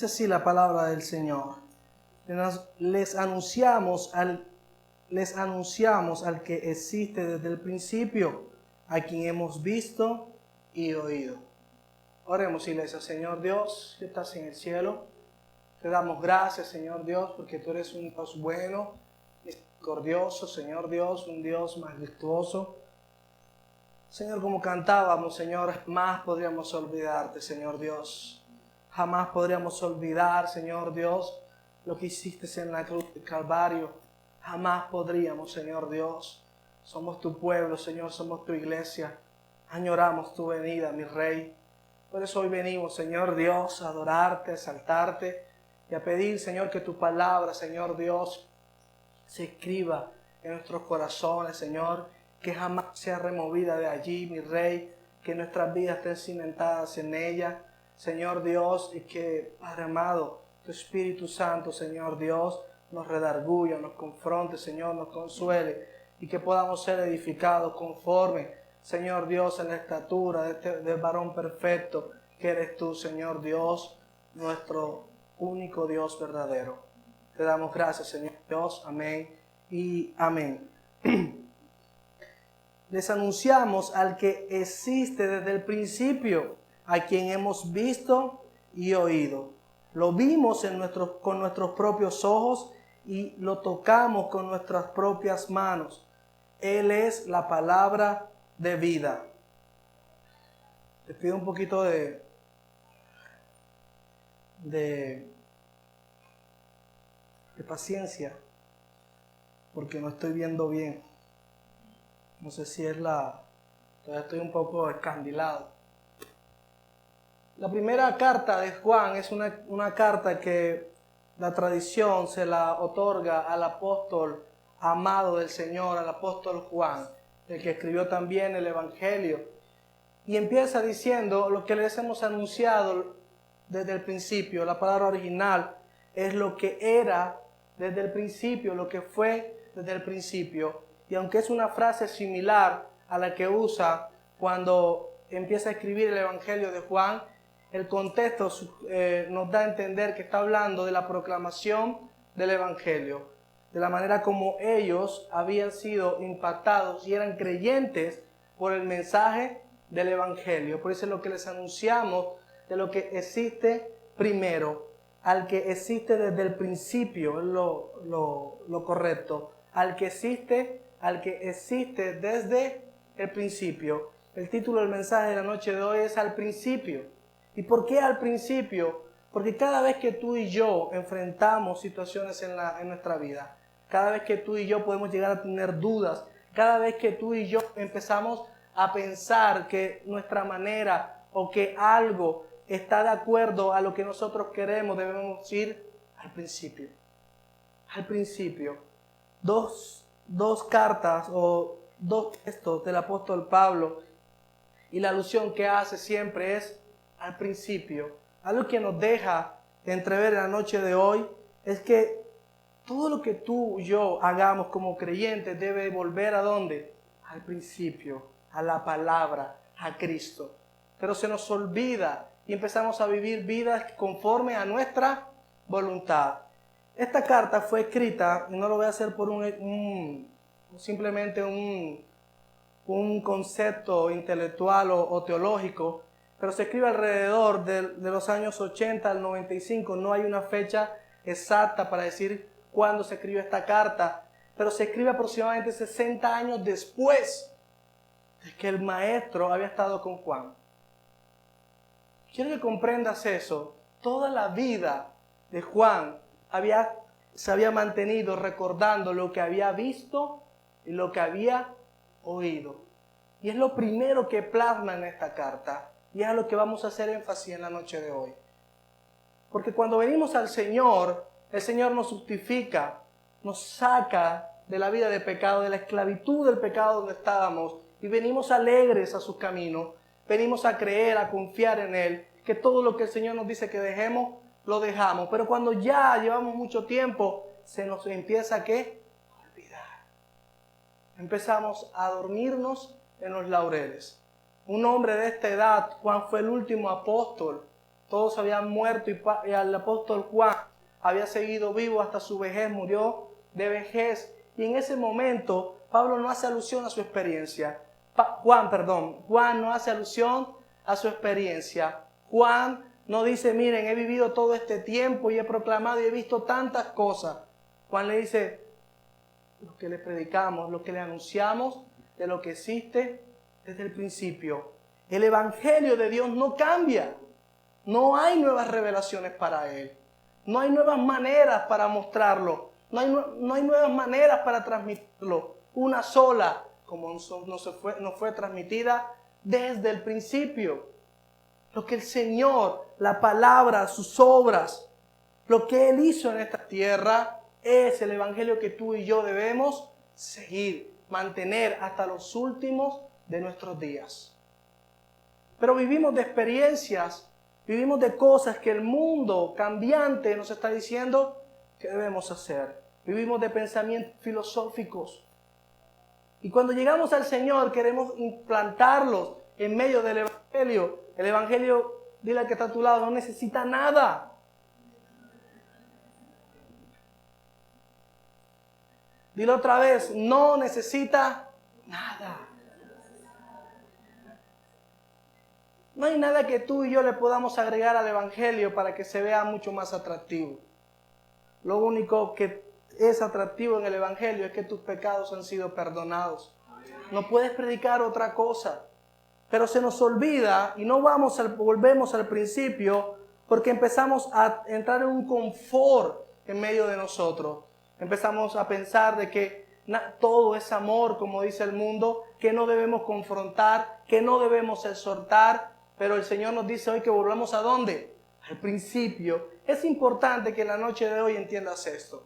Dice así la palabra del Señor. Les anunciamos al que existe desde el principio, a quien hemos visto y oído. Oremos, iglesia. Señor Dios, que estás en el cielo, te damos gracias, Señor Dios, porque tú eres un Dios bueno, misericordioso, Señor Dios, un Dios majestuoso. Señor, como cantábamos, Señor, jamás podríamos olvidarte, Señor Dios. Jamás podríamos olvidar, Señor Dios, lo que hiciste en la cruz del Calvario. Jamás podríamos, Señor Dios. Somos tu pueblo, Señor, somos tu iglesia. Añoramos tu venida, mi Rey. Por eso hoy venimos, Señor Dios, a adorarte, a exaltarte y a pedir, Señor, que tu palabra, Señor Dios, se escriba en nuestros corazones, Señor, que jamás sea removida de allí, mi Rey, que nuestras vidas estén cimentadas en ella, Señor Dios, y que, Padre amado, tu Espíritu Santo, Señor Dios, nos redarguya, nos confronte, Señor, nos consuele, y que podamos ser edificados conforme, Señor Dios, en la estatura del varón perfecto que eres tú, Señor Dios, nuestro único Dios verdadero. Te damos gracias, Señor Dios. Amén y amén. Les anunciamos al que existe desde el principio, a quien hemos visto y oído. Lo vimos con nuestros propios ojos y lo tocamos con nuestras propias manos. Él es la palabra de vida. Les pido un poquito de paciencia, porque no estoy viendo bien. No sé si es todavía estoy un poco escandilado. La primera carta de Juan es una carta que la tradición se la otorga al apóstol amado del Señor, al apóstol Juan, el que escribió también el Evangelio. Y empieza diciendo lo que les hemos anunciado desde el principio. La palabra original es lo que era desde el principio, lo que fue desde el principio. Y aunque es una frase similar a la que usa cuando empieza a escribir el Evangelio de Juan, el contexto nos da a entender que está hablando de la proclamación del Evangelio, de la manera como ellos habían sido impactados y eran creyentes por el mensaje del Evangelio. Por eso es lo que les anunciamos de lo que existe primero, al que existe desde el principio, es lo correcto, al que existe desde el principio. El título del mensaje de la noche de hoy es Al principio. ¿Y por qué al principio? Porque cada vez que tú y yo enfrentamos situaciones en nuestra vida, cada vez que tú y yo podemos llegar a tener dudas, cada vez que tú y yo empezamos a pensar que nuestra manera o que algo está de acuerdo a lo que nosotros queremos, debemos ir al principio. Al principio. Dos cartas o dos textos del apóstol Pablo, y la alusión que hace siempre es al principio. Algo que nos deja entrever en la noche de hoy es que todo lo que tú y yo hagamos como creyentes debe volver ¿a dónde? Al principio, a la palabra, a Cristo. Pero se nos olvida y empezamos a vivir vidas conforme a nuestra voluntad. Esta carta fue escrita, y no lo voy a hacer por simplemente un concepto intelectual o teológico, pero se escribe alrededor de los años 80 al 95. No hay una fecha exacta para decir cuándo se escribió esta carta, pero se escribe aproximadamente 60 años después de que el maestro había estado con Juan. Quiero que comprendas eso. Toda la vida de Juan se había mantenido recordando lo que había visto y lo que había oído. Y es lo primero que plasma en esta carta. Y es a lo que vamos a hacer énfasis en la noche de hoy. Porque cuando venimos al Señor, el Señor nos justifica, nos saca de la vida de pecado, de la esclavitud del pecado donde estábamos, y venimos alegres a sus caminos. Venimos a creer, a confiar en Él, que todo lo que el Señor nos dice que dejemos, lo dejamos. Pero cuando ya llevamos mucho tiempo, se nos empieza a olvidar. Empezamos a dormirnos en los laureles. Un hombre de esta edad, Juan fue el último apóstol, todos habían muerto y el apóstol Juan había seguido vivo hasta su vejez, murió de vejez. Y en ese momento Pablo no hace alusión a su experiencia. Juan no hace alusión a su experiencia. Juan no dice, miren, he vivido todo este tiempo y he proclamado y he visto tantas cosas. Juan le dice, lo que le predicamos, lo que le anunciamos de lo que existe desde el principio. El evangelio de Dios no cambia. No hay nuevas revelaciones para él. No hay nuevas maneras para mostrarlo. No hay nuevas maneras para transmitirlo. Una sola, como no fue transmitida desde el principio. Lo que el Señor, la palabra, sus obras, lo que Él hizo en esta tierra es el evangelio que tú y yo debemos seguir, mantener hasta los últimos de nuestros días. Pero vivimos de experiencias, vivimos de cosas que el mundo cambiante nos está diciendo que debemos hacer. Vivimos de pensamientos filosóficos. Y cuando llegamos al Señor queremos implantarlos en medio del evangelio. El evangelio, dile al que está a tu lado, no necesita nada. Dile otra vez, no necesita nada. No hay nada que tú y yo le podamos agregar al evangelio para que se vea mucho más atractivo. Lo único que es atractivo en el evangelio es que tus pecados han sido perdonados. No puedes predicar otra cosa. Pero se nos olvida y no volvemos al principio porque empezamos a entrar en un confort en medio de nosotros. Empezamos a pensar de que todo es amor, como dice el mundo, que no debemos confrontar, que no debemos exhortar. Pero el Señor nos dice hoy que volvamos ¿a dónde? Al principio. Es importante que en la noche de hoy entiendas esto.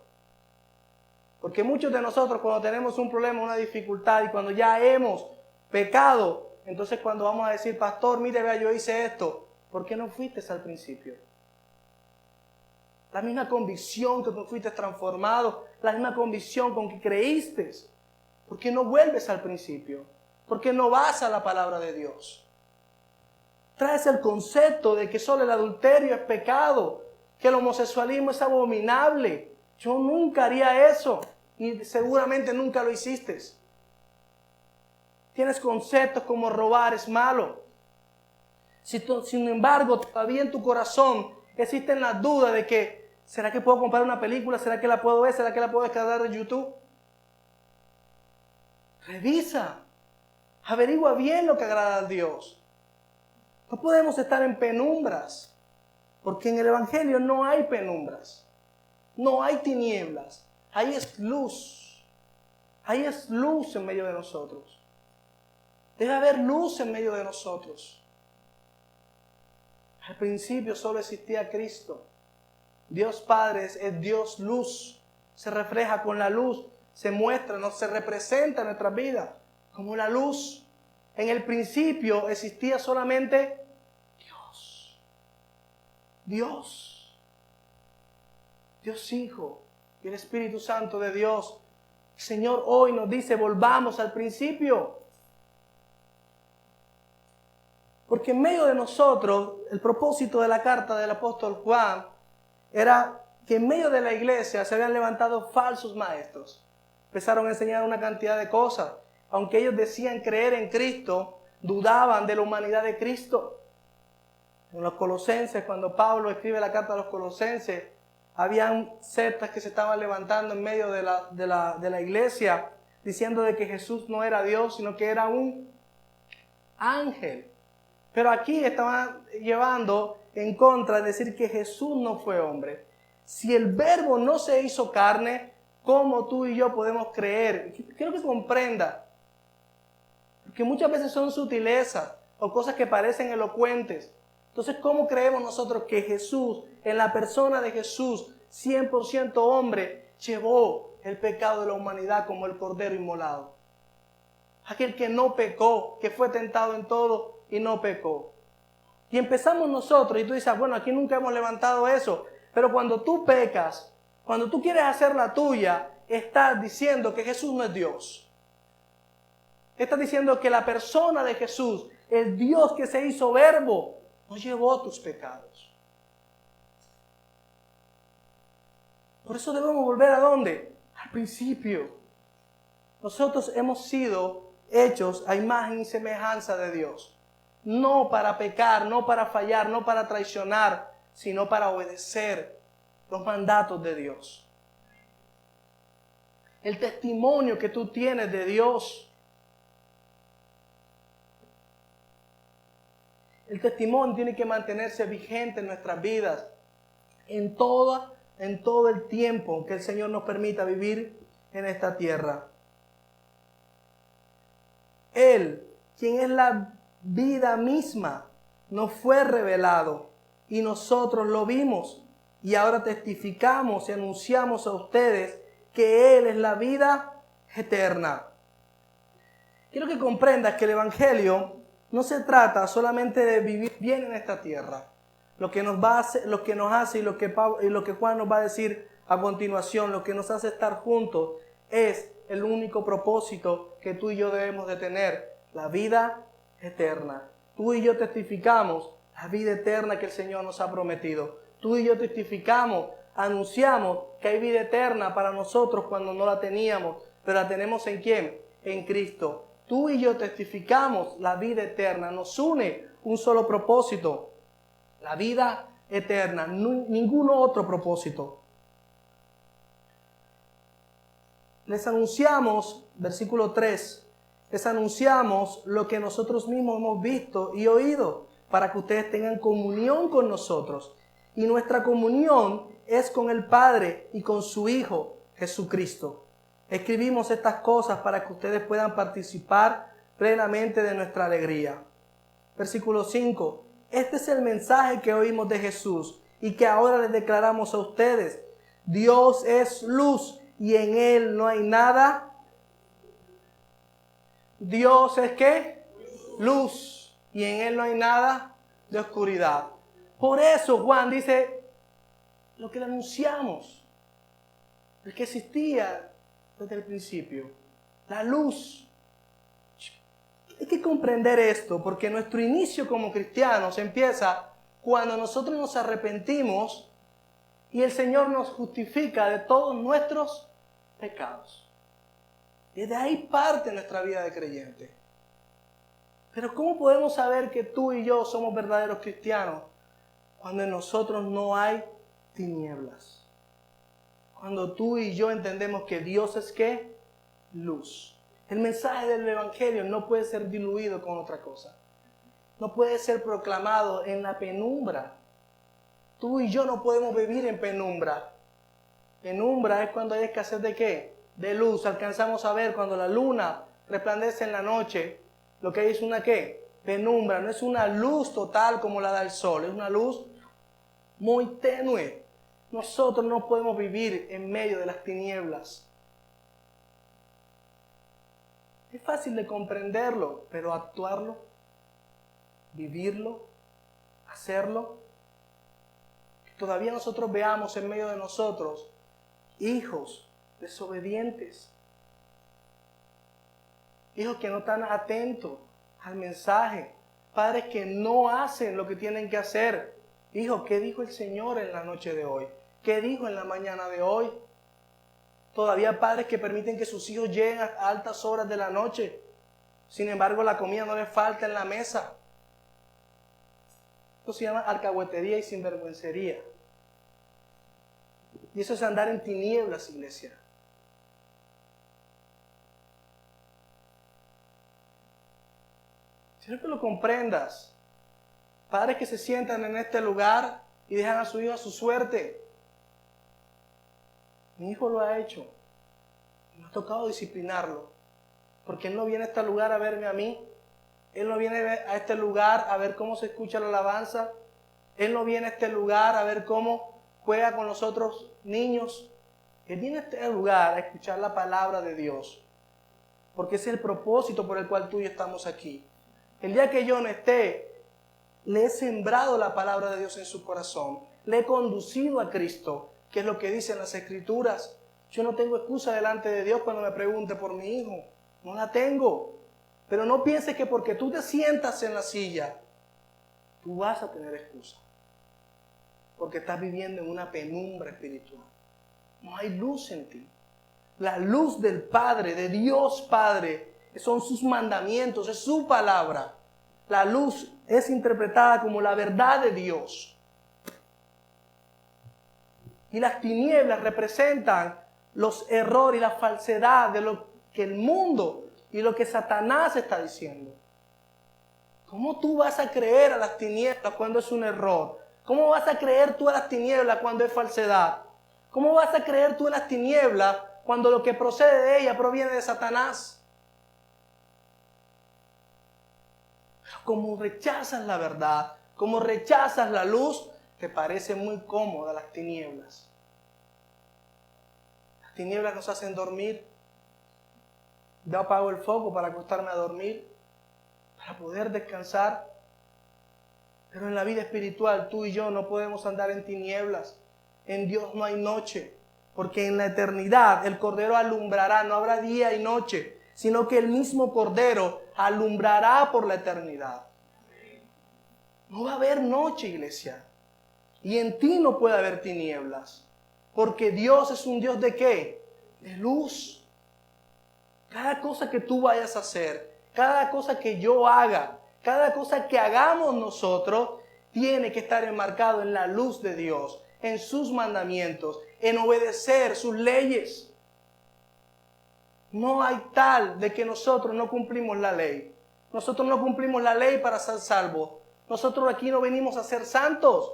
Porque muchos de nosotros cuando tenemos un problema, una dificultad y cuando ya hemos pecado, entonces cuando vamos a decir, pastor, mire, vea, yo hice esto, ¿por qué no fuiste al principio? La misma convicción que tú fuiste transformado, la misma convicción con que creíste. ¿Por qué no vuelves al principio? ¿Por qué no vas a la palabra de Dios? Traes el concepto de que solo el adulterio es pecado, que el homosexualismo es abominable. Yo nunca haría eso y seguramente nunca lo hiciste. Tienes conceptos como robar es malo. Sin embargo, todavía en tu corazón existen las dudas de que ¿será que puedo comprar una película? ¿Será que la puedo ver? ¿Será que la puedo descargar de YouTube? Revisa. Averigua bien lo que agrada a Dios. No podemos estar en penumbras, porque en el evangelio no hay penumbras. No hay tinieblas. Ahí es luz. Ahí es luz en medio de nosotros. Debe haber luz en medio de nosotros. Al principio solo existía Cristo. Dios Padre es Dios luz. Se refleja con la luz. Se muestra, se representa en nuestra vida como la luz. En el principio existía solamente Dios. Dios. Dios Hijo y el Espíritu Santo de Dios. El Señor hoy nos dice, volvamos al principio. Porque en medio de nosotros, el propósito de la carta del apóstol Juan era que en medio de la iglesia se habían levantado falsos maestros. Empezaron a enseñar una cantidad de cosas. Aunque ellos decían creer en Cristo, dudaban de la humanidad de Cristo. En los Colosenses, cuando Pablo escribe la carta a los Colosenses, habían sectas que se estaban levantando en medio de la iglesia, diciendo de que Jesús no era Dios, sino que era un ángel. Pero aquí estaban llevando en contra de decir que Jesús no fue hombre. Si el verbo no se hizo carne, ¿cómo tú y yo podemos creer? Quiero que comprenda. Porque muchas veces son sutilezas o cosas que parecen elocuentes. Entonces, ¿cómo creemos nosotros que Jesús, en la persona de Jesús, 100% hombre, llevó el pecado de la humanidad como el cordero inmolado? Aquel que no pecó, que fue tentado en todo y no pecó. Y empezamos nosotros, y tú dices, bueno, aquí nunca hemos levantado eso. Pero cuando tú pecas, cuando tú quieres hacer la tuya, estás diciendo que Jesús no es Dios. Estás diciendo que la persona de Jesús, el Dios que se hizo verbo, no llevó tus pecados. Por eso debemos volver ¿a dónde? Al principio. Nosotros hemos sido hechos a imagen y semejanza de Dios. No para pecar, no para fallar, no para traicionar, sino para obedecer los mandatos de Dios. El testimonio que tú tienes de Dios, el testimonio tiene que mantenerse vigente en nuestras vidas, en todo el tiempo que el Señor nos permita vivir en esta tierra. Él, quien es la vida misma, nos fue revelado y nosotros lo vimos y ahora testificamos y anunciamos a ustedes que Él es la vida eterna. Quiero que comprendas que el Evangelio no se trata solamente de vivir bien en esta tierra. Lo que nos hace y lo que Juan nos va a decir a continuación, lo que nos hace estar juntos, es el único propósito que tú y yo debemos de tener, la vida eterna. Tú y yo testificamos la vida eterna que el Señor nos ha prometido. Tú y yo testificamos, anunciamos que hay vida eterna para nosotros cuando no la teníamos, pero la tenemos ¿en quién? En Cristo. Tú y yo testificamos la vida eterna, nos une un solo propósito, la vida eterna, ningún otro propósito. Les anunciamos, versículo 3, les anunciamos lo que nosotros mismos hemos visto y oído, para que ustedes tengan comunión con nosotros. Y nuestra comunión es con el Padre y con su Hijo, Jesucristo. Escribimos estas cosas para que ustedes puedan participar plenamente de nuestra alegría. Versículo 5. Este es el mensaje que oímos de Jesús y que ahora les declaramos a ustedes. Dios es luz y en Él no hay nada. Dios es ¿qué? Luz y en Él no hay nada de oscuridad. Por eso Juan dice lo que le anunciamos, el que existía desde el principio, la luz. Hay que comprender esto porque nuestro inicio como cristianos empieza cuando nosotros nos arrepentimos y el Señor nos justifica de todos nuestros pecados. Desde ahí parte nuestra vida de creyente. Pero ¿cómo podemos saber que tú y yo somos verdaderos cristianos cuando en nosotros no hay tinieblas? Cuando tú y yo entendemos que Dios es ¿qué? Luz. El mensaje del Evangelio no puede ser diluido con otra cosa. No puede ser proclamado en la penumbra. Tú y yo no podemos vivir en penumbra. Penumbra es cuando hay escasez de ¿qué? De luz. Alcanzamos a ver cuando la luna resplandece en la noche. Lo que hay es una ¿qué? Penumbra. No es una luz total como la da el sol. Es una luz muy tenue. Nosotros no podemos vivir en medio de las tinieblas. Es fácil de comprenderlo, pero actuarlo, vivirlo, hacerlo, que todavía nosotros veamos en medio de nosotros hijos desobedientes, hijos que no están atentos al mensaje, padres que no hacen lo que tienen que hacer. Hijo, ¿qué dijo el Señor en la noche de hoy? ¿Qué dijo en la mañana de hoy? Todavía padres que permiten que sus hijos lleguen a altas horas de la noche. Sin embargo, la comida no les falta en la mesa. Esto se llama alcahuetería y sinvergüencería. Y eso es andar en tinieblas, iglesia. Quiero que lo comprendas. Padres que se sientan en este lugar y dejan a su hijo a su suerte. Mi hijo lo ha hecho. Me ha tocado disciplinarlo. Porque él no viene a este lugar a verme a mí. Él no viene a este lugar a ver cómo se escucha la alabanza. Él no viene a este lugar a ver cómo juega con los otros niños. Él viene a este lugar a escuchar la palabra de Dios. Porque ese es el propósito por el cual tú y yo estamos aquí. El día que yo no esté, le he sembrado la palabra de Dios en su corazón. Le he conducido a Cristo, que es lo que dicen las Escrituras. Yo no tengo excusa delante de Dios cuando me pregunte por mi hijo. No la tengo. Pero no pienses que porque tú te sientas en la silla, tú vas a tener excusa. Porque estás viviendo en una penumbra espiritual. no hay luz en ti. La luz del Padre, de Dios Padre, son sus mandamientos, es su palabra. La luz es interpretada como la verdad de Dios. Y las tinieblas representan los errores y la falsedad de lo que el mundo y lo que Satanás está diciendo. ¿Cómo tú vas a creer a las tinieblas cuando es un error? ¿Cómo vas a creer tú a las tinieblas cuando es falsedad? ¿Cómo vas a creer tú en las tinieblas cuando lo que procede de ella proviene de Satanás? Pero como rechazas la verdad, como rechazas la luz, te parece muy cómoda las tinieblas. Las tinieblas nos hacen dormir. Yo apago el foco para acostarme a dormir, para poder descansar. Pero en la vida espiritual tú y yo no podemos andar en tinieblas. En Dios no hay noche, porque en la eternidad el Cordero alumbrará, no habrá día y noche, sino que el mismo Cordero alumbrará por la eternidad. No va a haber noche, iglesia. Y en ti no puede haber tinieblas, porque Dios es un Dios ¿de qué? De luz. Cada cosa que tú vayas a hacer, cada cosa que yo haga, cada cosa que hagamos nosotros, tiene que estar enmarcado en la luz de Dios, en sus mandamientos, en obedecer sus leyes. No hay tal de que nosotros no cumplimos la ley. Nosotros no cumplimos la ley para ser salvos. Nosotros aquí no venimos a ser santos.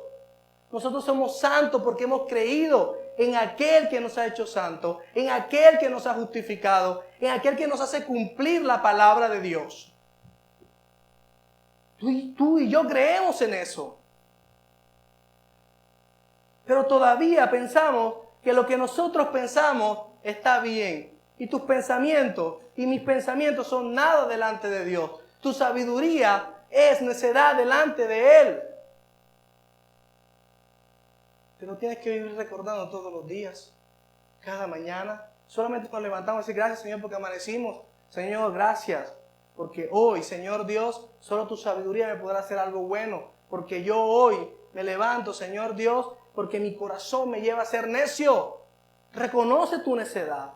Nosotros somos santos porque hemos creído en aquel que nos ha hecho santos, en aquel que nos ha justificado, en aquel que nos hace cumplir la palabra de Dios. Tú y yo creemos en eso. Pero todavía pensamos que lo que nosotros pensamos está bien. Y tus pensamientos y mis pensamientos son nada delante de Dios. Tu sabiduría es necedad delante de Él. Pero tienes que vivir recordando todos los días, cada mañana. Solamente nos levantamos y decir gracias, Señor, porque amanecimos. Señor, gracias, porque hoy, Señor Dios, solo tu sabiduría me podrá hacer algo bueno. Porque yo hoy me levanto, Señor Dios, porque mi corazón me lleva a ser necio. Reconoce tu necedad.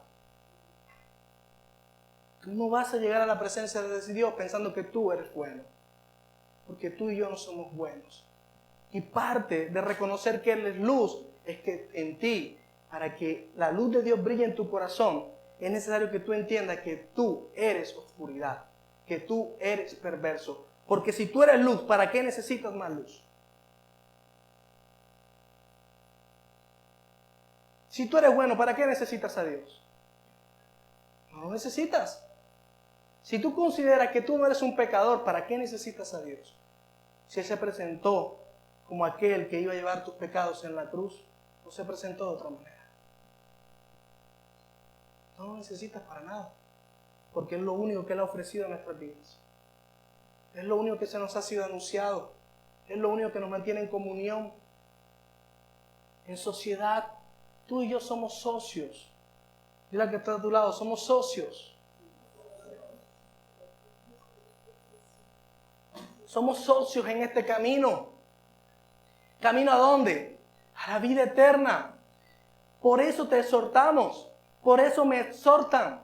Tú no vas a llegar a la presencia de Dios pensando que tú eres bueno, porque tú y yo no somos buenos. Y parte de reconocer que Él es luz es que en ti, para que la luz de Dios brille en tu corazón, es necesario que tú entiendas que tú eres oscuridad, que tú eres perverso. Porque si tú eres luz, ¿para qué necesitas más luz? Si tú eres bueno, ¿para qué necesitas a Dios? No lo necesitas. Si tú consideras que tú no eres un pecador, ¿para qué necesitas a Dios? Si Él se presentó como aquel que iba a llevar tus pecados en la cruz, no se presentó de otra manera. No lo necesitas para nada, porque es lo único que Él ha ofrecido en nuestras vidas. Es lo único que se nos ha sido anunciado. Es lo único que nos mantiene en comunión, en sociedad. Tú y yo somos socios. Dile al que está a tu lado, somos socios. Somos socios en este camino. ¿Camino a dónde? A la vida eterna. Por eso te exhortamos. Por eso me exhortan.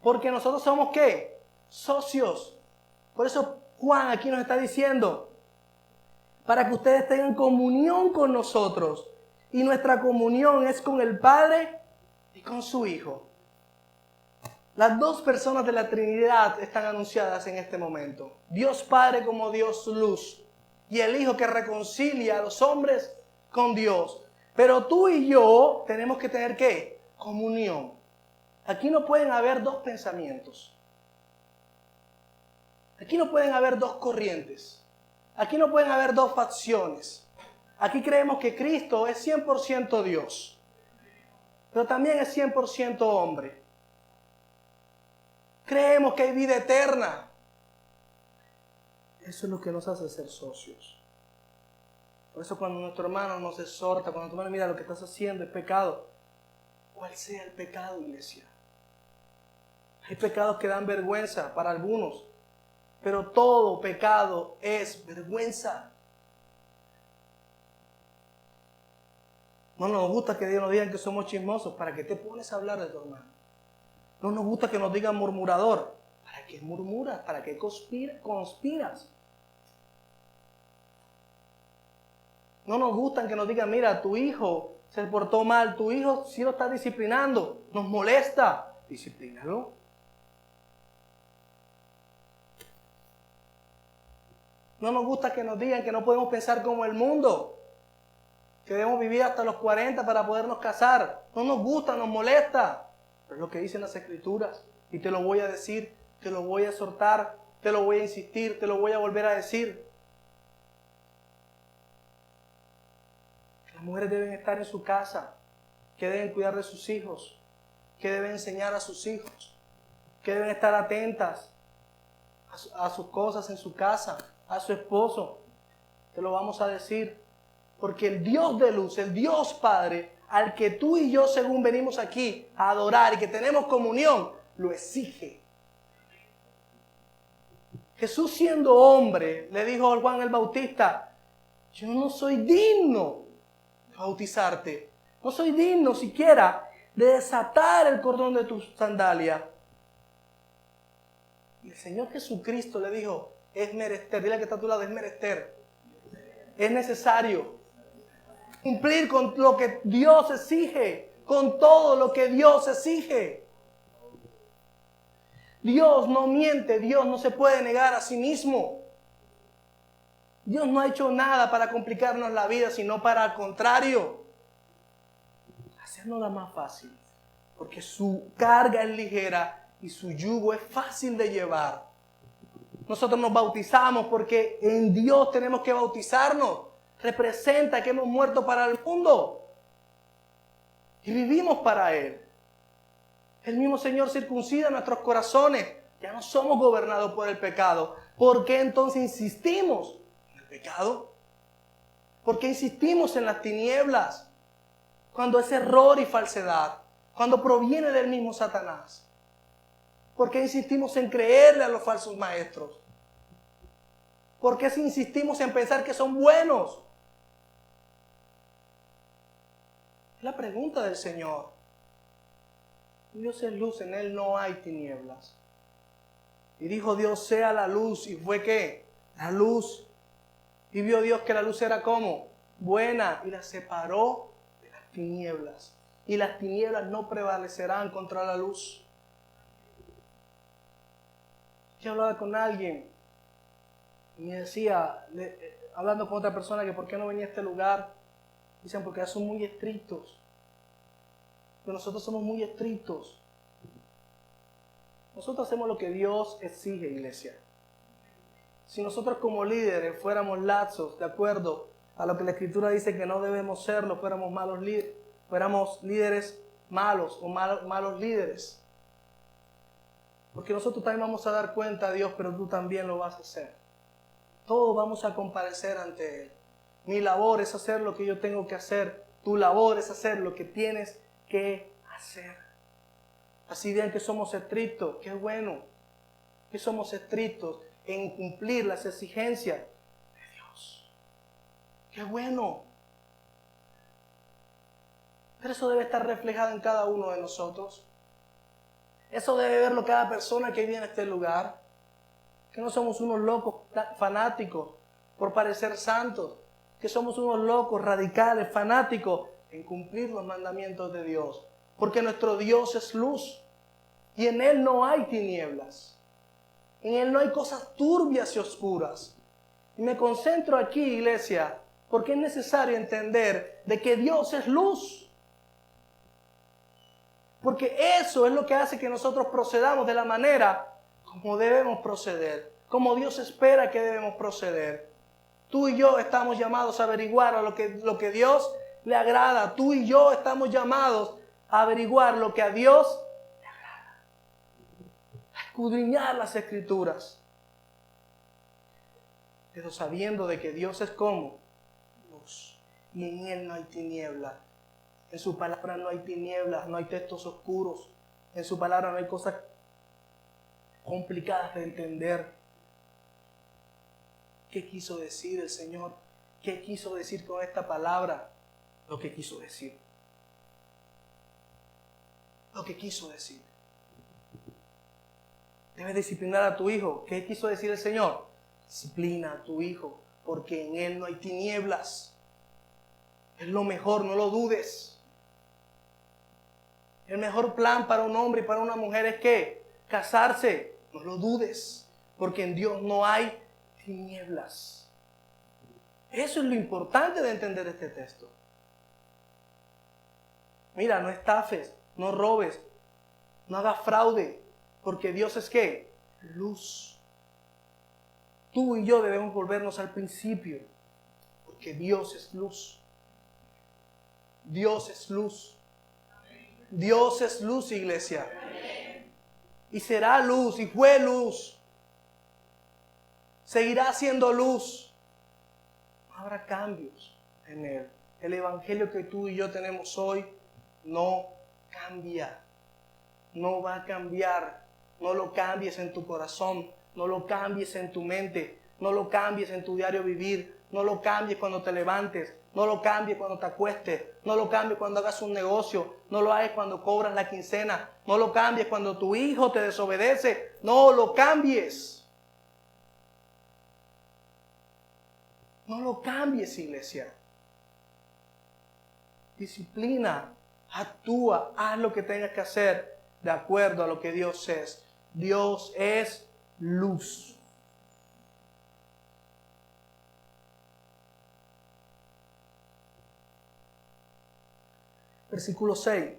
Porque nosotros somos ¿qué? Socios. Por eso Juan aquí nos está diciendo, para que ustedes tengan comunión con nosotros. Y nuestra comunión es con el Padre y con su Hijo. Las dos personas de la Trinidad están anunciadas en este momento. Dios Padre como Dios luz. Y el Hijo que reconcilia a los hombres con Dios. Pero tú y yo tenemos que tener ¿qué? Comunión. Aquí no pueden haber dos pensamientos. Aquí no pueden haber dos corrientes. Aquí no pueden haber dos facciones. Aquí creemos que Cristo es 100% Dios. Pero también es 100% hombre. Creemos que hay vida eterna. Eso es lo que nos hace ser socios. Por eso cuando nuestro hermano nos exhorta, cuando nuestro hermano mira lo que estás haciendo es pecado. ¿Cuál sea el pecado, iglesia? Hay pecados que dan vergüenza para algunos, pero todo pecado es vergüenza. No nos gusta que Dios nos diga que somos chismosos. ¿Para qué te pones a hablar de tu hermano? No nos gusta que nos digan murmurador. ¿Para qué murmuras? ¿Para qué conspiras? No nos gusta que nos digan, mira, tu hijo se portó mal, tu hijo sí lo está disciplinando, nos molesta. Disciplínalo. No nos gusta que nos digan que no podemos pensar como el mundo, que debemos vivir hasta los 40 para podernos casar. No nos gusta, nos molesta. Pero es lo que dicen las Escrituras. Y te lo voy a decir, te lo voy a exhortar, te lo voy a insistir, te lo voy a volver a decir. Que las mujeres deben estar en su casa, que deben cuidar de sus hijos, que deben enseñar a sus hijos, que deben estar atentas a sus cosas en su casa, a su esposo. Te lo vamos a decir. Porque el Dios de luz, el Dios Padre, al que tú y yo según venimos aquí a adorar y que tenemos comunión, lo exige. Jesús siendo hombre, le dijo a Juan el Bautista, yo no soy digno de bautizarte. No soy digno siquiera de desatar el cordón de tu sandalia. Y el Señor Jesucristo le dijo, es menester, dile que está a tu lado, es menester. Es necesario cumplir con lo que Dios exige, con todo lo que Dios exige. Dios no miente, Dios no se puede negar a sí mismo. Dios no ha hecho nada para complicarnos la vida, sino para al contrario, hacernos más fácil. Porque su carga es ligera y su yugo es fácil de llevar. Nosotros nos bautizamos porque en Dios tenemos que bautizarnos. Representa que hemos muerto para el mundo y vivimos para Él. El mismo Señor circuncida nuestros corazones. Ya no somos gobernados por el pecado. ¿Por qué entonces insistimos en el pecado? ¿Por qué insistimos en las tinieblas? Cuando es error y falsedad. Cuando proviene del mismo Satanás. ¿Por qué insistimos en creerle a los falsos maestros? ¿Por qué insistimos en pensar que son buenos? Es la pregunta del Señor. Dios es luz, en Él no hay tinieblas. Y dijo Dios, sea la luz. ¿Y fue qué? La luz. Y vio Dios que la luz era ¿cómo? Buena. Y la separó de las tinieblas. Y las tinieblas no prevalecerán contra la luz. Yo hablaba con alguien y me decía, hablando con otra persona, que por qué no venía a este lugar. Dicen, porque ya son muy estrictos. Pero nosotros somos muy estrictos. Nosotros hacemos lo que Dios exige, iglesia. Si nosotros como líderes fuéramos laxos, de acuerdo a lo que la Escritura dice que no debemos serlo, fuéramos malos líderes, fuéramos líderes malos o malos líderes. Porque nosotros también vamos a dar cuenta a Dios, pero tú también lo vas a hacer. Todos vamos a comparecer ante Él. Mi labor es hacer lo que yo tengo que hacer. Tu labor es hacer lo que tienes que hacer. Así bien que somos estrictos, qué bueno. Que somos estrictos en cumplir las exigencias de Dios. Qué bueno. Pero eso debe estar reflejado en cada uno de nosotros. Eso debe verlo cada persona que viene a este lugar. Que no somos unos locos fanáticos por parecer santos. Que somos unos locos radicales, fanáticos en cumplir los mandamientos de Dios. Porque nuestro Dios es luz. Y en Él no hay tinieblas. En Él no hay cosas turbias y oscuras. Y me concentro aquí, iglesia, porque es necesario entender de que Dios es luz. Porque eso es lo que hace que nosotros procedamos de la manera como debemos proceder, como Dios espera que debemos proceder. Tú y yo estamos llamados a averiguar lo que Dios le agrada. Tú y yo estamos llamados a averiguar lo que a Dios le agrada. A escudriñar las Escrituras. Pero sabiendo de que Dios es como luz. Y en Él no hay tinieblas. En su palabra no hay tinieblas, no hay textos oscuros. En su palabra no hay cosas complicadas de entender. ¿Qué quiso decir el Señor? ¿Qué quiso decir con esta palabra? lo que quiso decir. Lo que quiso decir. Debes disciplinar a tu hijo. ¿Qué quiso decir el Señor? Disciplina a tu hijo, porque en él no hay tinieblas. Es lo mejor, no lo dudes. El mejor plan para un hombre y para una mujer es que casarse. No lo dudes, porque en Dios no hay tinieblas. Eso es lo importante de entender este texto. Mira, no estafes, no robes, no hagas fraude, porque Dios es ¿qué? Luz. Tú y yo debemos volvernos al principio, porque Dios es luz. Dios es luz. Dios es luz, iglesia. Y será luz, y fue luz. Seguirá siendo luz. No habrá cambios en él. El evangelio que tú y yo tenemos hoy no cambia. No va a cambiar. No lo cambies en tu corazón. No lo cambies en tu mente. No lo cambies en tu diario vivir. No lo cambies cuando te levantes. No lo cambies cuando te acuestes. No lo cambies cuando hagas un negocio. No lo hagas cuando cobras la quincena. No lo cambies cuando tu hijo te desobedece. No lo cambies. No lo cambies, iglesia. Disciplina, actúa, haz lo que tengas que hacer de acuerdo a lo que Dios es. Dios es luz. Versículo 6.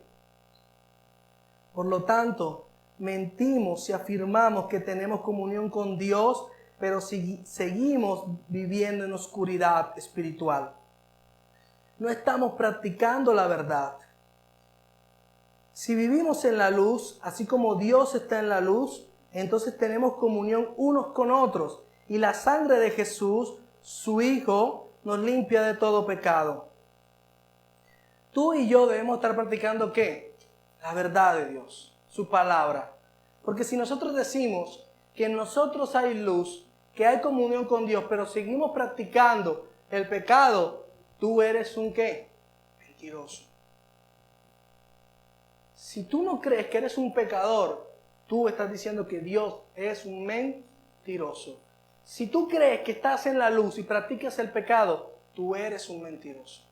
Por lo tanto, mentimos si afirmamos que tenemos comunión con Dios, pero seguimos viviendo en oscuridad espiritual. No estamos practicando la verdad. Si vivimos en la luz, así como Dios está en la luz, entonces tenemos comunión unos con otros. Y la sangre de Jesús, su Hijo, nos limpia de todo pecado. Tú y yo debemos estar practicando ¿qué? La verdad de Dios, su palabra. Porque si nosotros decimos que en nosotros hay luz, que hay comunión con Dios, pero seguimos practicando el pecado, tú eres un ¿qué? Mentiroso. Si tú no crees que eres un pecador, tú estás diciendo que Dios es un mentiroso. Si tú crees que estás en la luz y practicas el pecado, tú eres un mentiroso.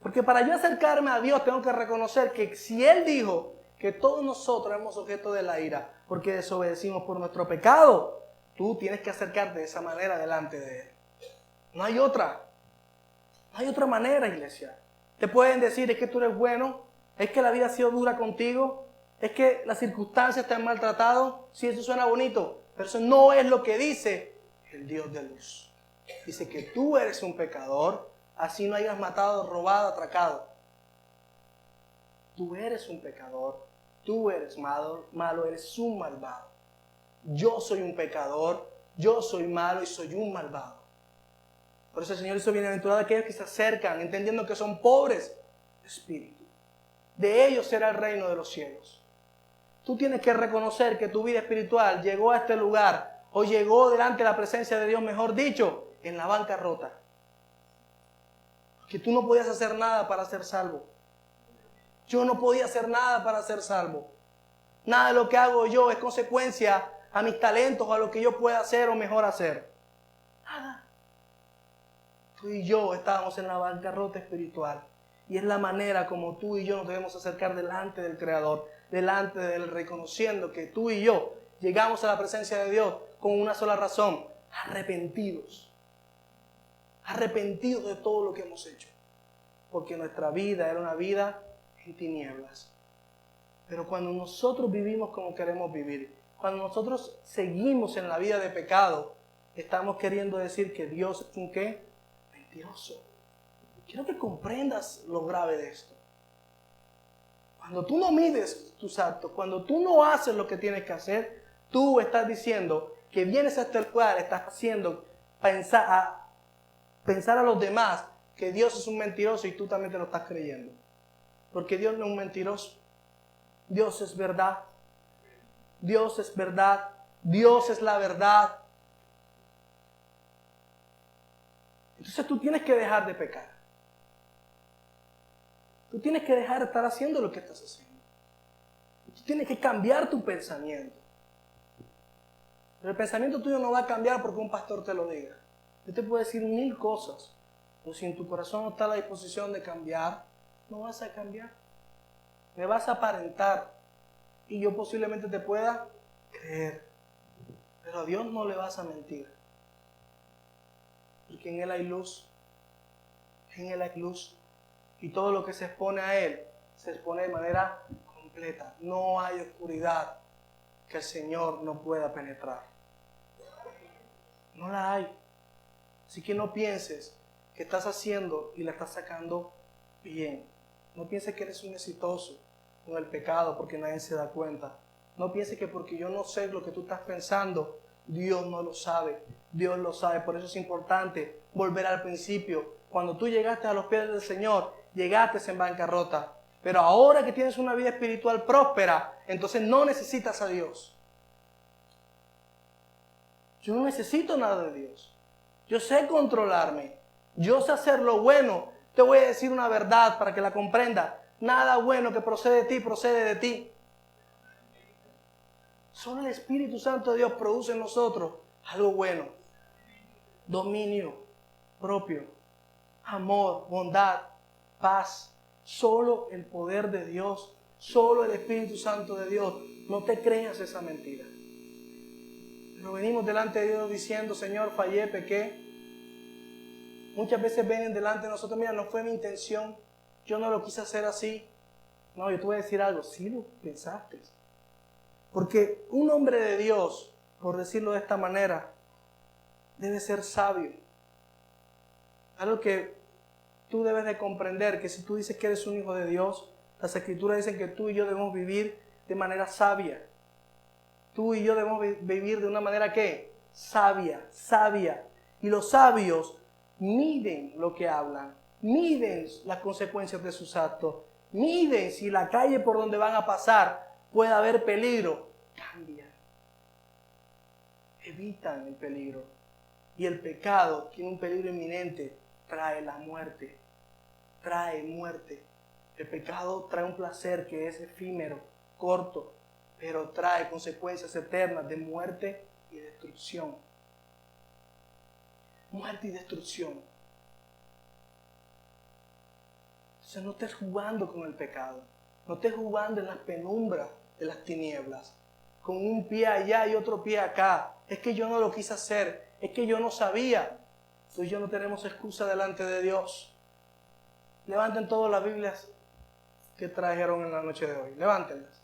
Porque para yo acercarme a Dios tengo que reconocer que si Él dijo que todos nosotros somos objeto de la ira porque desobedecimos por nuestro pecado, tú tienes que acercarte de esa manera delante de Él. No hay otra. No hay otra manera, iglesia. Te pueden decir, es que tú eres bueno, es que la vida ha sido dura contigo, es que las circunstancias te han maltratado. Sí, eso suena bonito, pero eso no es lo que dice el Dios de luz. Dice que tú eres un pecador, así no hayas matado, robado, atracado. Tú eres un pecador, tú eres malo, eres un malvado. Yo soy un pecador, yo soy malo y soy un malvado. Por eso el Señor hizo bienaventurado a aquellos que se acercan, entendiendo que son pobres de espíritu. De ellos será el reino de los cielos. Tú tienes que reconocer que tu vida espiritual llegó a este lugar, o llegó delante de la presencia de Dios, mejor dicho, en la bancarrota. Que tú no podías hacer nada para ser salvo. Yo no podía hacer nada para ser salvo. Nada de lo que hago yo es consecuencia a mis talentos o a lo que yo pueda hacer o mejor hacer. Nada. Tú y yo estábamos en la bancarrota espiritual. Y es la manera como tú y yo nos debemos acercar delante del Creador, delante de Él, reconociendo que tú y yo llegamos a la presencia de Dios con una sola razón: arrepentidos. Arrepentidos de todo lo que hemos hecho. Porque nuestra vida era una vida en tinieblas. Pero cuando nosotros vivimos como queremos vivir, cuando nosotros seguimos en la vida de pecado, estamos queriendo decir que Dios es un ¿qué? Mentiroso. Quiero que comprendas lo grave de esto. Cuando tú no mides tus actos, cuando tú no haces lo que tienes que hacer, tú estás diciendo que vienes a este lugar, estás haciendo pensar a los demás que Dios es un mentiroso y tú también te lo estás creyendo. Porque Dios no es un mentiroso. Dios es verdad. Dios es verdad. Dios es la verdad. Entonces tú tienes que dejar de pecar. Tú tienes que dejar de estar haciendo lo que estás haciendo. Tú tienes que cambiar tu pensamiento. Pero el pensamiento tuyo no va a cambiar porque un pastor te lo diga. Yo te puedo decir 1000 cosas, pero si en tu corazón no está la disposición de cambiar, no vas a cambiar. Me vas a aparentar y yo posiblemente te pueda creer. Pero a Dios no le vas a mentir. Porque en Él hay luz. En Él hay luz. Y todo lo que se expone a Él, se expone de manera completa. No hay oscuridad que el Señor no pueda penetrar. No la hay. Así que no pienses que estás haciendo y la estás sacando bien. No pienses que eres un exitoso con el pecado porque nadie se da cuenta. No pienses que porque yo no sé lo que tú estás pensando, Dios no lo sabe. Dios lo sabe. Por eso es importante volver al principio. Cuando tú llegaste a los pies del Señor, llegaste en bancarrota. Pero ahora que tienes una vida espiritual próspera, entonces no necesitas a Dios. Yo no necesito nada de Dios. Yo sé controlarme. Yo sé hacer lo bueno. Te voy a decir una verdad para que la comprenda. Nada bueno que procede de ti, procede de ti. Solo el Espíritu Santo de Dios produce en nosotros algo bueno. Dominio propio, amor, bondad, paz. Solo el poder de Dios, solo el Espíritu Santo de Dios. No te creas esa mentira. Pero venimos delante de Dios diciendo, Señor, fallé, pequé. Muchas veces vienen delante de nosotros, mira, no fue mi intención, yo no lo quise hacer así. No, yo te voy a decir algo, sí lo pensaste. Porque un hombre de Dios, por decirlo de esta manera, debe ser sabio. Algo que tú debes de comprender, que si tú dices que eres un hijo de Dios, las Escrituras dicen que tú y yo debemos vivir de manera sabia. Tú y yo debemos vivir de una manera ¿qué? Sabia. Y los sabios miden lo que hablan, miden las consecuencias de sus actos, miden si la calle por donde van a pasar puede haber peligro, cambian, evitan el peligro. Y el pecado tiene un peligro inminente, trae la muerte, trae muerte. El pecado trae un placer que es efímero, corto, pero trae consecuencias eternas de muerte y destrucción. Muerte y destrucción. Entonces no estés jugando con el pecado. No estés jugando en las penumbras de las tinieblas. Con un pie allá y otro pie acá. Es que yo no lo quise hacer. Es que yo no sabía. Tú y yo no tenemos excusa delante de Dios. Levanten todas las Biblias que trajeron en la noche de hoy. Levántenlas.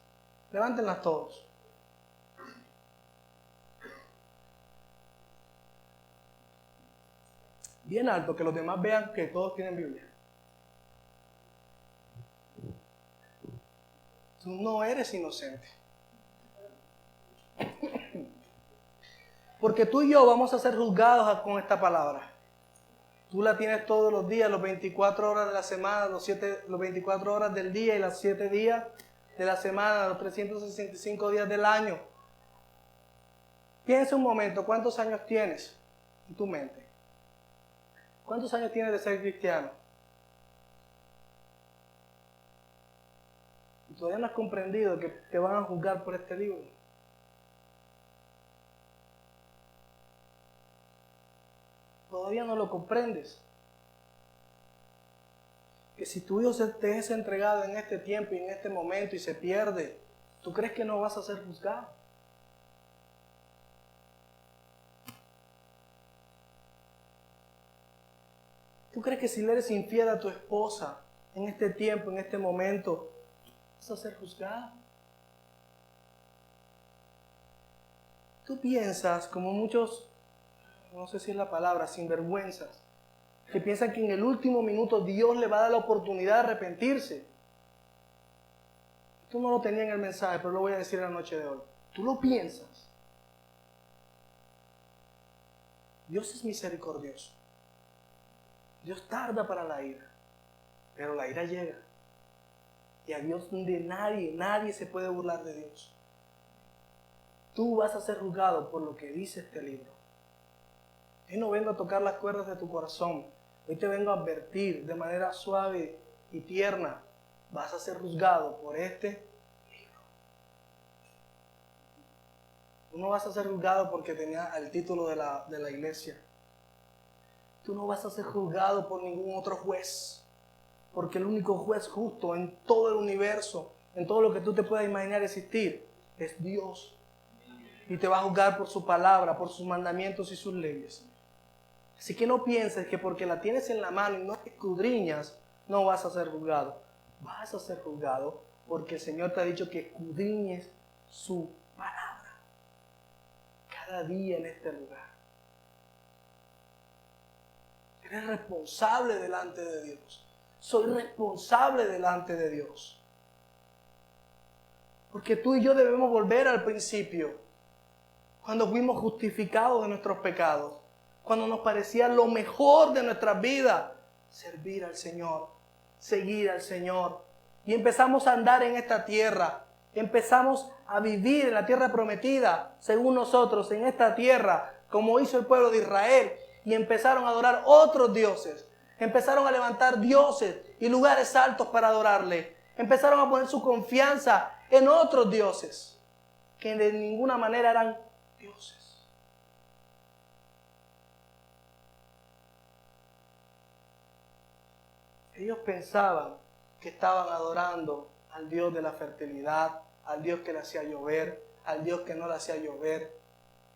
Levántenlas todos. Bien alto, que los demás vean que todos tienen Biblia. Tú no eres inocente. Porque tú y yo vamos a ser juzgados con esta palabra. Tú la tienes todos los días, los 24 horas de la semana, los 24 horas del día y los 7 días de la semana, los 365 días del año. Piensa un momento, ¿cuántos años tienes en tu mente? ¿Cuántos años tienes de ser cristiano? Y todavía no has comprendido que te van a juzgar por este libro. Todavía no lo comprendes. Que si tu hijo te es entregado en este tiempo y en este momento y se pierde, ¿tú crees que no vas a ser juzgado? ¿Tú crees que si le eres infiel a tu esposa en este tiempo, en este momento, vas a ser juzgado? Tú piensas, como muchos, no sé si es la palabra, sinvergüenzas, que piensan que en el último minuto Dios le va a dar la oportunidad de arrepentirse. Esto no lo tenía en el mensaje, pero lo voy a decir la noche de hoy. Tú lo piensas. Dios es misericordioso. Dios tarda para la ira, pero la ira llega. Y a Dios de nadie se puede burlar de Dios. Tú vas a ser juzgado por lo que dice este libro. Hoy no vengo a tocar las cuerdas de tu corazón. Hoy te vengo a advertir de manera suave y tierna vas a ser juzgado por este libro. Tú no vas a ser juzgado porque tenía el título de la iglesia. Tú no vas a ser juzgado por ningún otro juez. Porque el único juez justo en todo el universo, en todo lo que tú te puedas imaginar existir, es Dios. Y te va a juzgar por su palabra, por sus mandamientos y sus leyes. Así que no pienses que porque la tienes en la mano y no te escudriñas, no vas a ser juzgado. Vas a ser juzgado porque el Señor te ha dicho que escudriñes su palabra cada día en este lugar. Eres responsable delante de Dios. Soy responsable delante de Dios. Porque tú y yo debemos volver al principio, cuando fuimos justificados de nuestros pecados, cuando nos parecía lo mejor de nuestra vida servir al Señor, seguir al Señor. Y empezamos a andar en esta tierra, empezamos a vivir en la tierra prometida, según nosotros, en esta tierra, como hizo el pueblo de Israel, y empezaron a adorar otros dioses. Empezaron a levantar dioses y lugares altos para adorarle. Empezaron a poner su confianza en otros dioses, que de ninguna manera eran dioses. Ellos pensaban que estaban adorando al Dios de la fertilidad, al Dios que le hacía llover, al Dios que no le hacía llover,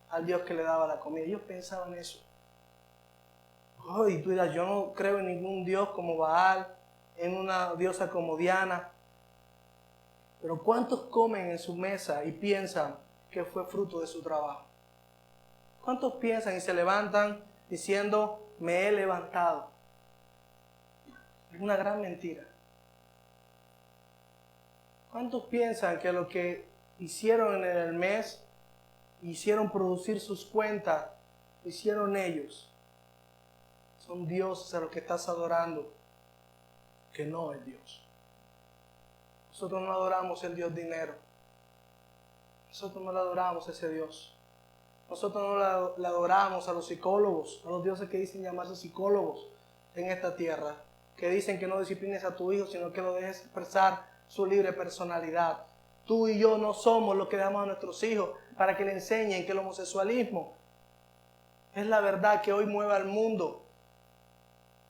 al Dios que le daba la comida. Ellos pensaban eso. Oh, y tú dirás, yo no creo en ningún Dios como Baal, en una diosa como Diana. Pero ¿cuántos comen en su mesa y piensan que fue fruto de su trabajo? ¿Cuántos piensan y se levantan diciendo, me he levantado? Es una gran mentira. ¿Cuántos piensan que lo que hicieron en el mes, hicieron producir sus cuentas, hicieron ellos? Son dioses a los que estás adorando, que no es Dios. Nosotros no adoramos el Dios dinero. Nosotros no le adoramos a ese Dios. Nosotros no le adoramos a los psicólogos, a los dioses que dicen llamarse psicólogos en esta tierra, que dicen que no disciplines a tu hijo, sino que lo dejes expresar su libre personalidad. Tú y yo no somos los que damos a nuestros hijos para que le enseñen que el homosexualismo es la verdad que hoy mueve al mundo.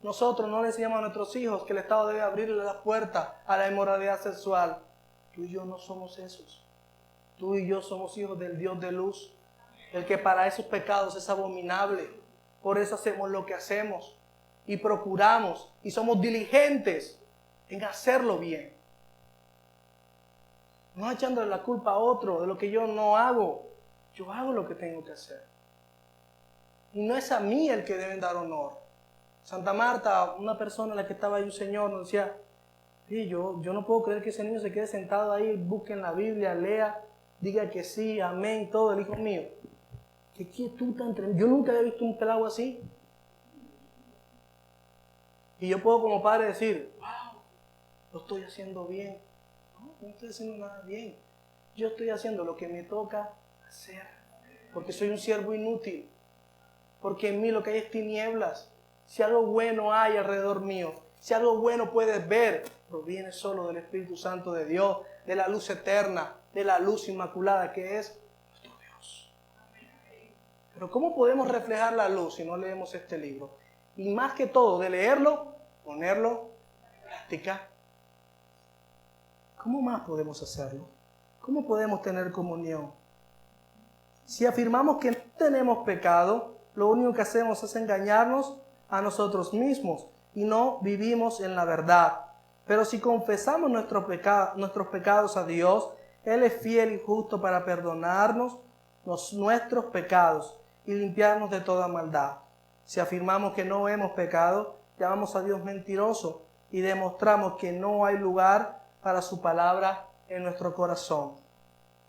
Nosotros no le enseñamos a nuestros hijos que el Estado debe abrirle las puertas a la inmoralidad sexual. Tú y yo no somos esos. Tú y yo somos hijos del Dios de luz, el que para esos pecados es abominable. Por eso hacemos lo que hacemos y procuramos y somos diligentes en hacerlo bien. No echándole la culpa a otro de lo que yo no hago. Yo hago lo que tengo que hacer. Y no es a mí el que deben dar honor. Santa Marta, una persona a la que estaba ahí, un señor, nos decía, sí, yo no puedo creer que ese niño se quede sentado ahí, busque en la Biblia, lea, diga que sí, amén, todo, el hijo mío. ¿Qué quietud tan tremenda? Yo nunca había visto un pelado así. Y yo puedo como padre decir, wow, lo estoy haciendo bien. No estoy haciendo nada bien. Yo estoy haciendo lo que me toca hacer. Porque soy un siervo inútil. Porque en mí lo que hay es tinieblas. Si algo bueno hay alrededor mío, si algo bueno puedes ver, proviene solo del Espíritu Santo de Dios, de la luz eterna, de la luz inmaculada que es nuestro Dios. Pero ¿cómo podemos reflejar la luz si no leemos este libro? Y más que todo, de leerlo, ponerlo en práctica. ¿Cómo más podemos hacerlo? ¿Cómo podemos tener comunión? Si afirmamos que no tenemos pecado, lo único que hacemos es engañarnos a nosotros mismos y no vivimos en la verdad. Pero si confesamos nuestros pecados a Dios, Él es fiel y justo para perdonarnos nuestros pecados y limpiarnos de toda maldad. Si afirmamos que no hemos pecado, llamamos a Dios mentiroso y demostramos que no hay lugar para su palabra en nuestro corazón.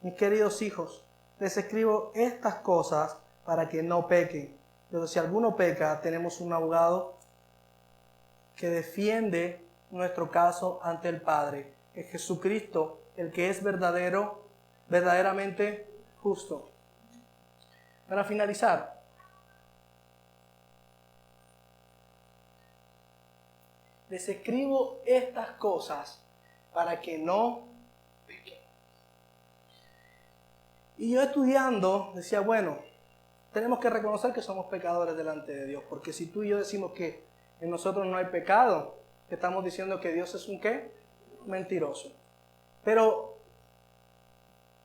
Mis queridos hijos, les escribo estas cosas para que no pequen. Pero si alguno peca, tenemos un abogado que defiende nuestro caso ante el Padre. Es Jesucristo, el que es verdaderamente justo. Para finalizar, les escribo estas cosas para que no pequemos. Y yo estudiando decía, bueno, tenemos que reconocer que somos pecadores delante de Dios, porque si tú y yo decimos que en nosotros no hay pecado, estamos diciendo que Dios es un ¿qué? Mentiroso. Pero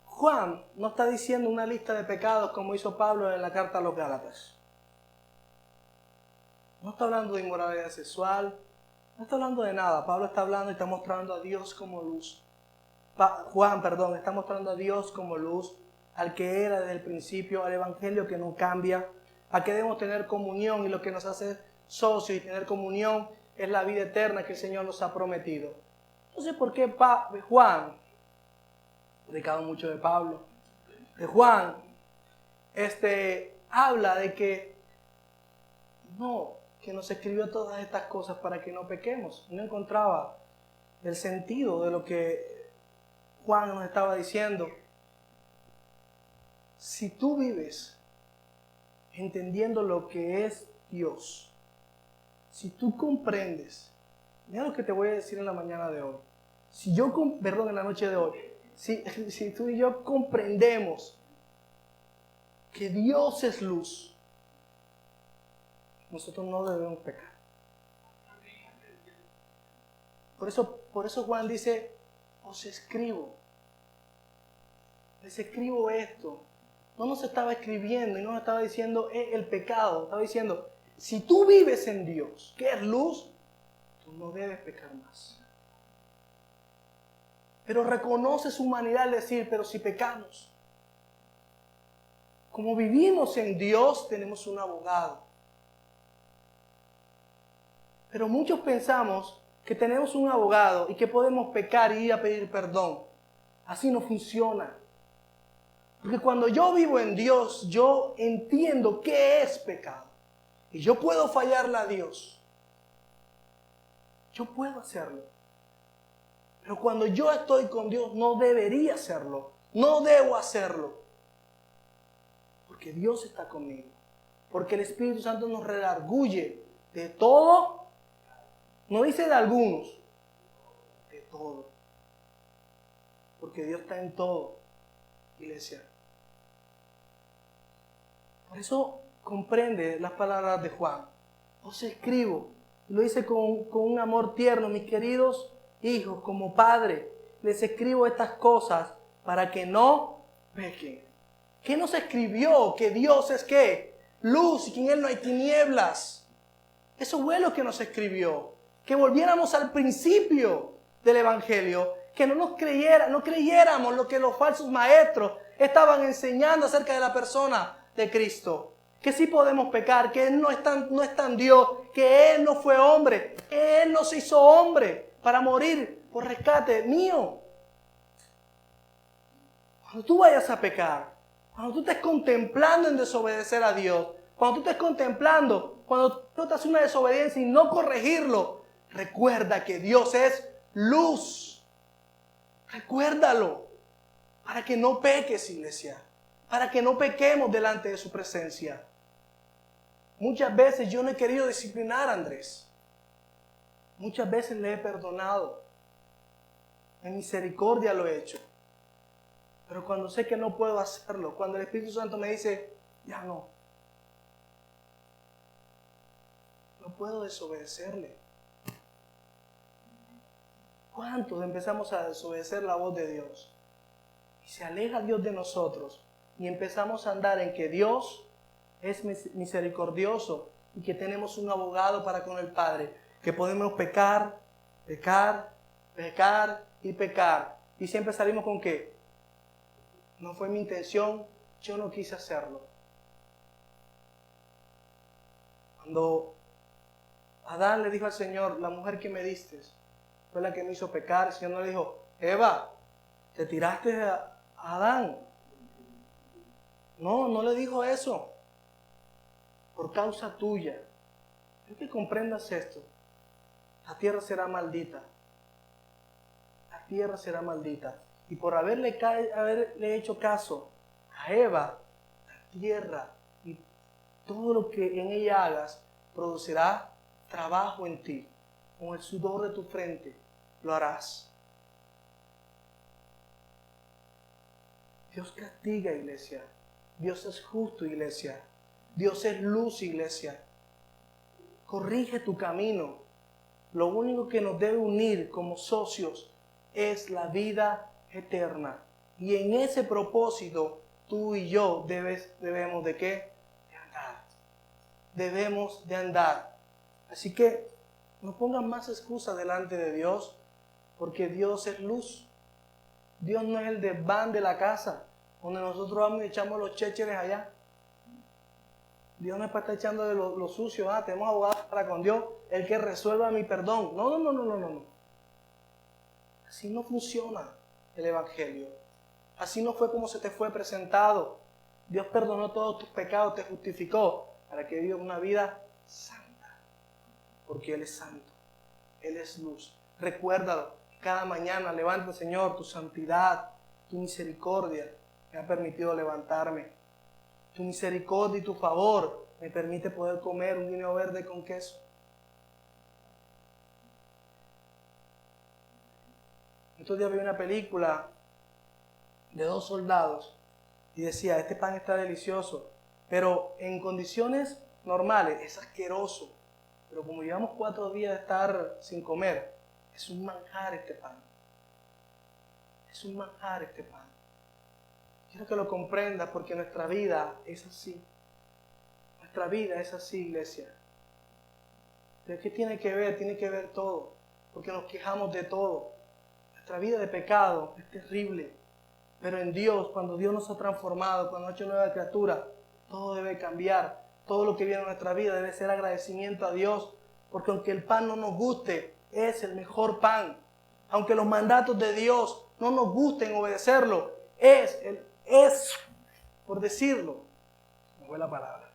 Juan no está diciendo una lista de pecados como hizo Pablo en la carta a los Gálatas. No está hablando de inmoralidad sexual, no está hablando de nada. Pablo está hablando y está mostrando a Dios como luz. Juan está mostrando a Dios como luz, al que era desde el principio, al evangelio que no cambia, a que debemos tener comunión, y lo que nos hace socios y tener comunión es la vida eterna que el Señor nos ha prometido. No sé por qué Juan, he predicado mucho de Pablo, de Juan, habla de que nos escribió todas estas cosas para que no pequemos. No encontraba el sentido de lo que Juan nos estaba diciendo. Si tú vives entendiendo lo que es Dios, si tú comprendes, mira lo que te voy a decir en la mañana de hoy, en la noche de hoy, si tú y yo comprendemos que Dios es luz, nosotros no debemos pecar. Por eso Juan dice, les escribo esto. No nos estaba escribiendo y no nos estaba diciendo el pecado. Estaba diciendo, si tú vives en Dios, que es luz, tú no debes pecar más. Pero reconoce su humanidad al decir, pero si pecamos, como vivimos en Dios, tenemos un abogado. Pero muchos pensamos que tenemos un abogado y que podemos pecar y ir a pedir perdón. Así no funciona. Porque cuando yo vivo en Dios, yo entiendo qué es pecado. Y yo puedo fallarle a Dios. Yo puedo hacerlo. Pero cuando yo estoy con Dios, no debería hacerlo. No debo hacerlo. Porque Dios está conmigo. Porque el Espíritu Santo nos redarguye de todo. No dice de algunos. De todo. Porque Dios está en todo, iglesia. Por eso comprende las palabras de Juan. Os escribo, y lo dice con un amor tierno, mis queridos hijos, como padre, les escribo estas cosas para que no pequen. ¿Qué nos escribió? Que Dios es ¿qué? Luz, y que en Él no hay tinieblas. Eso fue lo que nos escribió. Que volviéramos al principio del Evangelio, que no creyéramos lo que los falsos maestros estaban enseñando acerca de la persona de Cristo. Que sí podemos pecar, que Él no es tan Dios, que Él no fue hombre, que Él no se hizo hombre para morir por rescate mío. Cuando tú vayas a pecar, cuando tú estés contemplando en desobedecer a Dios, cuando tú estés contemplando, cuando tú estás en una desobediencia y no corregirlo, recuerda que Dios es luz. Recuérdalo, para que no peques, iglesia, para que no pequemos delante de su presencia. Muchas veces yo no he querido disciplinar a Andrés. Muchas veces le he perdonado. En misericordia lo he hecho. Pero cuando sé que no puedo hacerlo, cuando el Espíritu Santo me dice, ya no puedo desobedecerle. ¿Cuántos empezamos a desobedecer la voz de Dios? Y se aleja Dios de nosotros y empezamos a andar en que Dios es misericordioso y que tenemos un abogado para con el Padre, que podemos pecar, pecar, pecar y pecar. Y siempre salimos con que no fue mi intención, yo no quise hacerlo. Cuando Adán le dijo al Señor, la mujer que me diste fue la que me hizo pecar, el Señor no le dijo, Eva, te tiraste a Adán. No le dijo eso. Por causa tuya. Quiero que comprendas esto. La tierra será maldita. La tierra será maldita. Y por haberle hecho caso a Eva, la tierra y todo lo que en ella hagas producirá trabajo en ti. Con el sudor de tu frente lo harás. Dios castiga, iglesia. Dios es justo, iglesia. Dios es luz, iglesia. Corrige tu camino. Lo único que nos debe unir como socios es la vida eterna. Y en ese propósito, tú y yo debemos ¿de qué? De andar. Debemos de andar. Así que no pongan más excusas delante de Dios, porque Dios es luz. Dios no es el desván de la casa, donde nosotros vamos y echamos los chécheres allá. Dios no es para estar echando de lo sucio. Tenemos abogados para con Dios, el que resuelva mi perdón. No. Así no funciona el Evangelio. Así no fue como se te fue presentado. Dios perdonó todos tus pecados, te justificó para que vivas una vida santa. Porque Él es santo, Él es luz. Recuérdalo, cada mañana levanta, Señor, tu santidad, tu misericordia me ha permitido levantarme. Tu misericordia y tu favor me permite poder comer un guineo verde con queso. Estos días vi una película de 2 soldados y decía, este pan está delicioso, pero en condiciones normales es asqueroso. Pero como llevamos 4 días de estar sin comer, es un manjar este pan. Es un manjar este pan. Quiero que lo comprendas porque nuestra vida es así. Nuestra vida es así, iglesia. ¿Pero qué tiene que ver? Tiene que ver todo. Porque nos quejamos de todo. Nuestra vida de pecado es terrible. Pero en Dios, cuando Dios nos ha transformado, cuando ha hecho nueva criatura, todo debe cambiar. Todo lo que viene en nuestra vida debe ser agradecimiento a Dios. Porque aunque el pan no nos guste, es el mejor pan. Aunque los mandatos de Dios no nos gusten obedecerlo, es, por decirlo, no fue la palabra,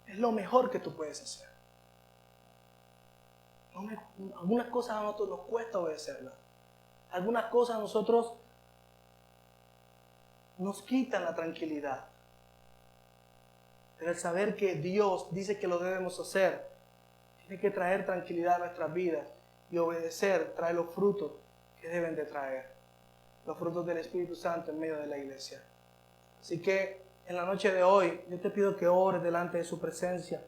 es lo mejor que tú puedes hacer. Algunas cosas a nosotros nos cuesta obedecerlas. Algunas cosas a nosotros nos quitan la tranquilidad. Pero el saber que Dios dice que lo debemos hacer, tiene que traer tranquilidad a nuestras vidas. Y obedecer trae los frutos que deben de traer. Los frutos del Espíritu Santo en medio de la iglesia. Así que en la noche de hoy, yo te pido que ores delante de su presencia.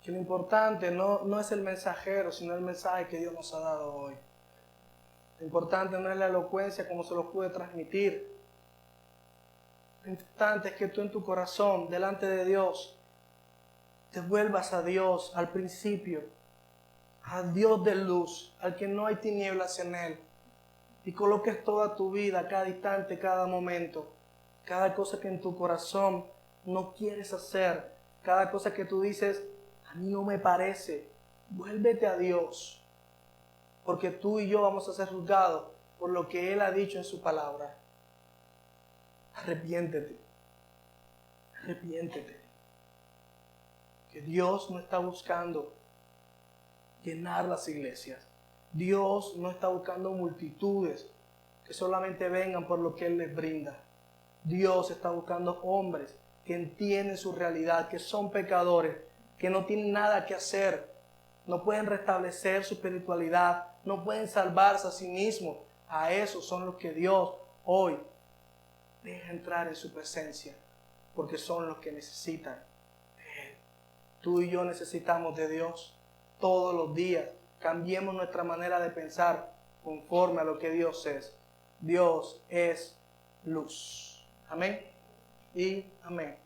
Que lo importante no es el mensajero, sino el mensaje que Dios nos ha dado hoy. Lo importante no es la elocuencia como se lo pude transmitir. Lo importante es que tú en tu corazón, delante de Dios, te vuelvas a Dios, al principio, al Dios de luz, al que no hay tinieblas en Él, y coloques toda tu vida, cada instante, cada momento, cada cosa que en tu corazón no quieres hacer, cada cosa que tú dices, a mí no me parece, vuélvete a Dios, porque tú y yo vamos a ser juzgados por lo que Él ha dicho en su palabra. Arrepiéntete, arrepiéntete. Que Dios no está buscando llenar las iglesias. Dios no está buscando multitudes que solamente vengan por lo que Él les brinda. Dios está buscando hombres que entienden su realidad, que son pecadores, que no tienen nada que hacer, no pueden restablecer su espiritualidad, no pueden salvarse a sí mismos. A esos son los que Dios hoy deja entrar en su presencia, porque son los que necesitan de Él. Tú y yo necesitamos de Dios todos los días. Cambiemos nuestra manera de pensar conforme a lo que Dios es. Dios es luz. Amén y amén.